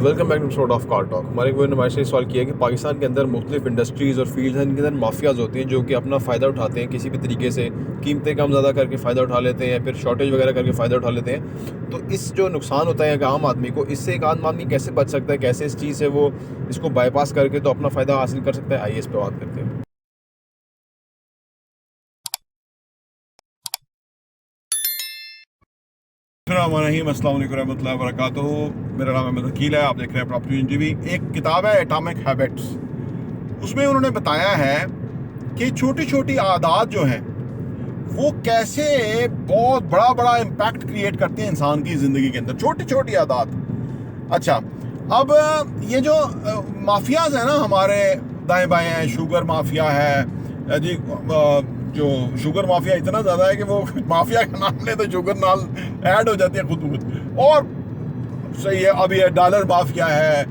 Welcome back to episode of car talk. हमारे एक ने हमारे से सवाल किया कि पाकिस्तान के अंदर मुख्तलिफ इंडस्ट्रीज़ और फील्ड हैं, इनके अंदर माफियाज होती हैं जो कि अपना फ़ायदा उठाते हैं किसी भी तरीके से, कीमतें कम ज़्यादा करके फ़ायदा उठा लेते हैं, फिर शॉर्टेज वगैरह करके फ़ायदा उठा लेते हैं। तो इस जो नुकसान होता है एक आम आदमी को, इससे एक आम आदमी कैसे बच सकता है, कैसे इस चीज़ से वो इसको बाईपास करके तो अपना फ़ायदा हासिल कर सकता है, आइए इस पर बात करते हैं। अस्सलाम वालेकुम रहमतुल्लाहि व बरकातुहू। मेरा नाम अहमद वकील है, आप देख रहे हैं प्रॉपर्टी इंजीवी। एक किताब है एटॉमिक हैबिट्स, उसमें उन्होंने बताया है कि छोटी छोटी आदत जो हैं वो कैसे बहुत बड़ा बड़ा इम्पैक्ट क्रिएट करती हैं इंसान की ज़िंदगी के अंदर, छोटी छोटी आदत। अच्छा, अब ये जो माफियाज हैं ना हमारे दाएं बाएं हैं, शुगर माफिया है जी, जो शुगर माफिया इतना ज़्यादा है कि वो माफिया का नाम ले तो शुगर नाल ऐड हो जाती है खुद ब खुद। और सही है, अब ये डॉलर माफिया है,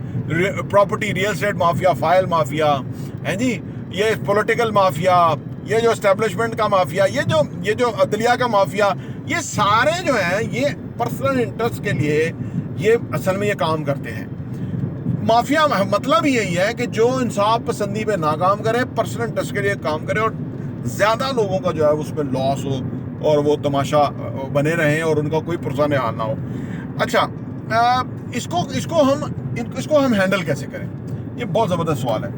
property real estate mafia, file mafia है जी, ये पॉलिटिकल माफिया, ये जो एस्टेब्लिशमेंट का माफिया, ये जो अदलिया का माफिया, ये सारे जो हैं ये पर्सनल इंटरेस्ट के लिए ये असल में ये काम करते हैं। माफिया मतलब यही है कि जो इंसाफ पसंदी पे ना काम करे, पर्सनल इंटरेस्ट के लिए काम करे और ज़्यादा लोगों का जो है उसमें लॉस हो और वो तमाशा बने रहें और उनका कोई पुरसाने हाल ना हो। अच्छा, इसको हम हैंडल कैसे करें, ये बहुत ज़बरदस्त सवाल है।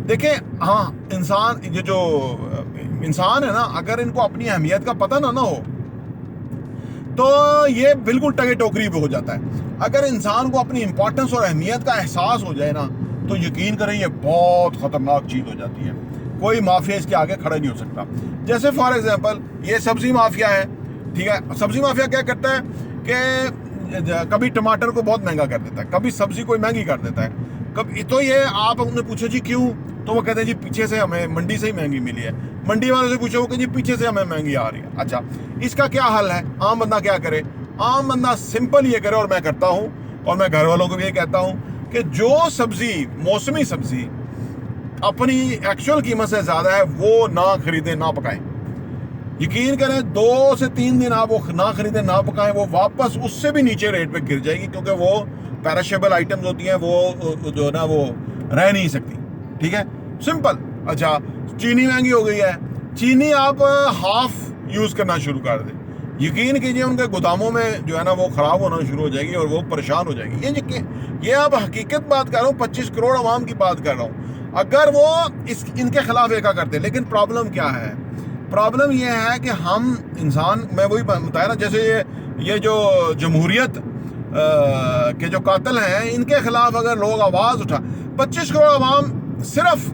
देखिए, हाँ, ये जो इंसान है ना, अगर इनको अपनी अहमियत का पता ना हो तो ये बिल्कुल टगे टोकरी पे हो जाता है। अगर इंसान को अपनी इंपॉर्टेंस और अहमियत का एहसास हो जाए ना, तो यकीन करें ये बहुत ख़तरनाक चीज़ हो जाती है। कोई माफिया इसके आगे खड़ा नहीं हो सकता। जैसे फॉर एग्जांपल ये सब्जी माफिया है, ठीक है। सब्जी माफिया क्या करता है कि कभी टमाटर को बहुत महंगा कर देता है, कभी सब्जी कोई महंगी कर देता है, कभी तो ये आप उन्हें पूछो जी क्यों, तो वो कहते हैं जी पीछे से हमें मंडी से ही महंगी मिली है। मंडी वालों से पूछो, वो कहते जी पीछे से हमें महंगी आ रही है। अच्छा, इसका क्या हल है? आम बंदा क्या करे? आम बंदा सिंपल ये करे, और मैं करता हूँ और मैं घर वालों को भी ये कहता हूँ कि जो सब्जी, मौसमी सब्जी अपनी एक्चुअल कीमत से ज़्यादा है वो ना खरीदें, ना पकाएं। यकीन करें 2 से 3 दिन आप वो ना खरीदें, ना पकाएं, वो वापस उससे भी नीचे रेट पे गिर जाएगी, क्योंकि वो पैराशेबल आइटम्स होती हैं, वो जो है ना वो रह नहीं सकती। ठीक है, सिंपल। अच्छा, चीनी महंगी हो गई है, चीनी आप हाफ यूज़ करना शुरू कर दें, यकीन कीजिए उनके गोदामों में जो है ना वो ख़राब होना शुरू हो जाएगी और वो परेशान हो जाएगी। ये आप हकीकत बात कर रहा हूँ, 25 करोड़ आवाम की बात कर रहा हूँ। अगर वो इनके खिलाफ एका करते, लेकिन प्रॉब्लम क्या है? प्रॉब्लम ये है कि हम इंसान, मैं वही बताया ना, जैसे ये जो जमहूरियत के जो कातिल हैं, इनके खिलाफ अगर लोग आवाज़ उठा, 25 करोड़ आवाम सिर्फ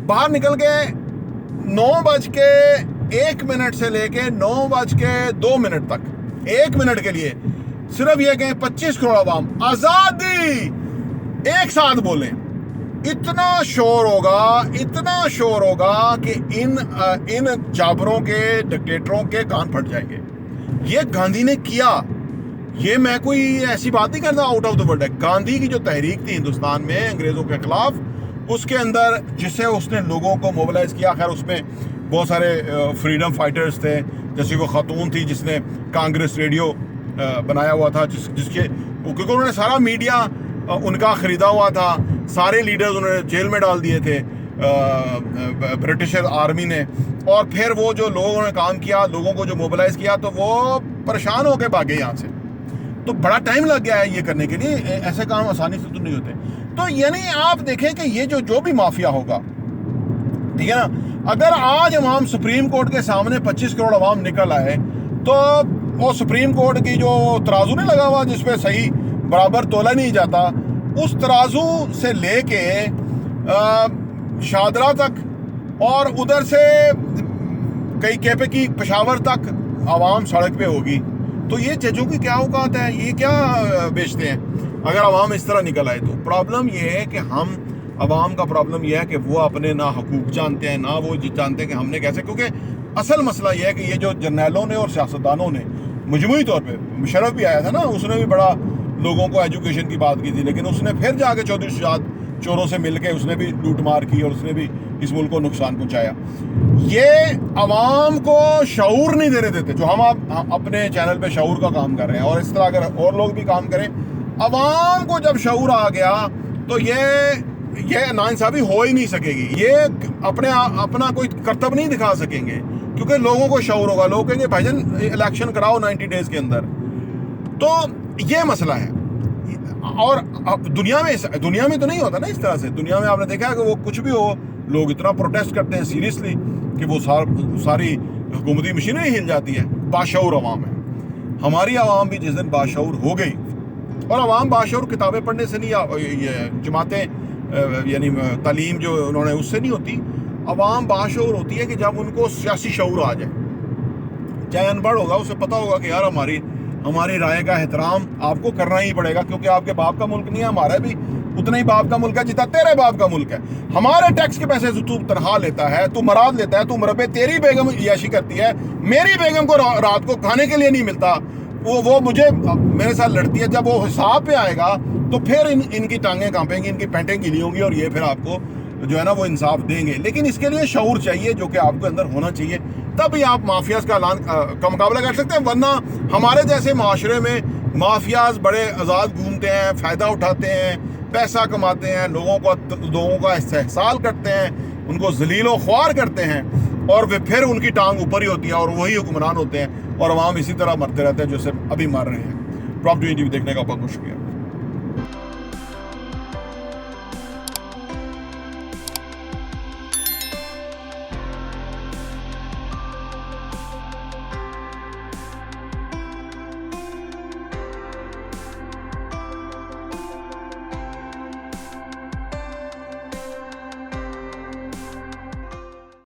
बाहर निकल के 9:01 से लेके 9:02 तक, 1 मिनट के लिए सिर्फ ये कहें 25 करोड़ आवाम आज़ादी, एक साथ बोलें, इतना शोर होगा कि इन जाबरों के, डिक्टेटरों के कान फट जाएंगे। ये गांधी ने किया, ये मैं कोई ऐसी बात नहीं करता आउट ऑफ द वर्ल्ड है। गांधी की जो तहरीक थी हिंदुस्तान में अंग्रेजों के खिलाफ, उसके अंदर जिससे उसने लोगों को मोबिलाइज किया, खैर उसमें बहुत सारे फ्रीडम फाइटर्स थे, जैसे वो खातून थी जिसने कांग्रेस रेडियो बनाया हुआ था, जिसके क्योंकि उन्होंने सारा मीडिया उनका ख़रीदा हुआ था, सारे लीडर्स उन्होंने जेल में डाल दिए थे ब्रिटिश आर्मी ने। और फिर वो जो लोगों ने काम किया, लोगों को जो मोबिलाइज किया, तो वो परेशान होकर भागे यहाँ से। तो बड़ा टाइम लग गया है ये करने के लिए, ऐसे काम आसानी से तो नहीं होते। तो यानी आप देखें कि ये जो भी माफिया होगा, ठीक है ना, अगर आज हम सुप्रीम कोर्ट के सामने 25 करोड़ आवाम निकल आए, तो वो सुप्रीम कोर्ट की जो तराजू नहीं लगा हुआ जिसपे सही बराबर तोला नहीं जाता, उस तराजू से लेके शादरा तक और उधर से कई केपे की पेशावर तक आवाम सड़क पे होगी। तो ये जजों की क्या औकात है? ये क्या बेचते हैं अगर आवाम इस तरह निकल आए? तो प्रॉब्लम ये है कि हम, आवाम का प्रॉब्लम यह है कि वो अपने ना हकूक जानते हैं, ना वो जानते हैं कि हमने कैसे, क्योंकि असल मसला यह है कि ये जो जर्नैलों ने और सियासतदानों ने, मजमूई तौर पे मुशर्रफ भी आया था ना, उसने भी बड़ा लोगों को एजुकेशन की बात की थी, लेकिन उसने फिर जाके चौधरी शुजात चोरों से मिलके उसने भी लूट मार की और उसने भी इस मुल्क को नुकसान पहुंचाया। ये आवाम को शऊर नहीं देने देते, जो हम आप अपने चैनल पे शऊर का काम कर रहे हैं, और इस तरह अगर और लोग भी काम करें अवाम को जब शऊर आ गया तो ये नाइंसाफी हो ही नहीं सकेगी, ये अपना कोई कर्तव्य नहीं दिखा सकेंगे, क्योंकि लोगों को शऊर होगा। लोग कहेंगे भाईजान इलेक्शन कराओ 90 डेज के अंदर। तो ये मसला है। और दुनिया में तो नहीं होता ना इस तरह से। दुनिया में आपने देखा है कि वो कुछ भी हो, लोग इतना प्रोटेस्ट करते हैं सीरियसली कि वो सारी हुकूमती मशीनरी हिल जाती है। बाशऊर अवाम है। हमारी आवाम भी जिस दिन बाशऊर हो गई, और अवाम बाशऊर किताबें पढ़ने से नहीं, ये जमातें यानी तालीम जो उन्होंने उससे नहीं होती। अवाम बाशऊर होती है कि जब उनको सियासी शऊर आ जाए। चाहे अनपढ़ होगा, उसे पता होगा कि यार हमारी राय का एहतराम आपको करना ही पड़ेगा, क्योंकि आपके बाप का मुल्क नहीं है, हमारा भी उतना ही बाप का मुल्क है जितना तेरे बाप का मुल्क है। हमारे टैक्स के पैसे से तू तनख्वाह लेता है, तू मराद लेता है, तू मरबे, तेरी बेगम याशी करती है, मेरी बेगम को रात को खाने के लिए नहीं मिलता, वो मुझे मेरे साथ लड़ती है। जब वो हिसाब पे आएगा तो फिर इनकी टांगें कांपेंगी, इनकी पैंटें गिली होंगी, और ये फिर आपको जो है ना वो इंसाफ देंगे। लेकिन इसके लिए शऊर चाहिए, जो कि आपके अंदर होना चाहिए, तभी आप माफियाज का मुकाबला कर सकते हैं। वरना हमारे जैसे माशरे में माफियाज बड़े आज़ाद घूमते हैं, फ़ायदा उठाते हैं, पैसा कमाते हैं, लोगों का इस्तेहसाल करते हैं, उनको जलीलो ख्वार करते हैं, और वे फिर उनकी टांग ऊपर ही होती है और वही हुक्मरान होते हैं, और अवाम इसी तरह मरते रहते हैं जैसे अभी मर रहे हैं। प्रॉप टीवी देखने का बहुत शुक्रिया।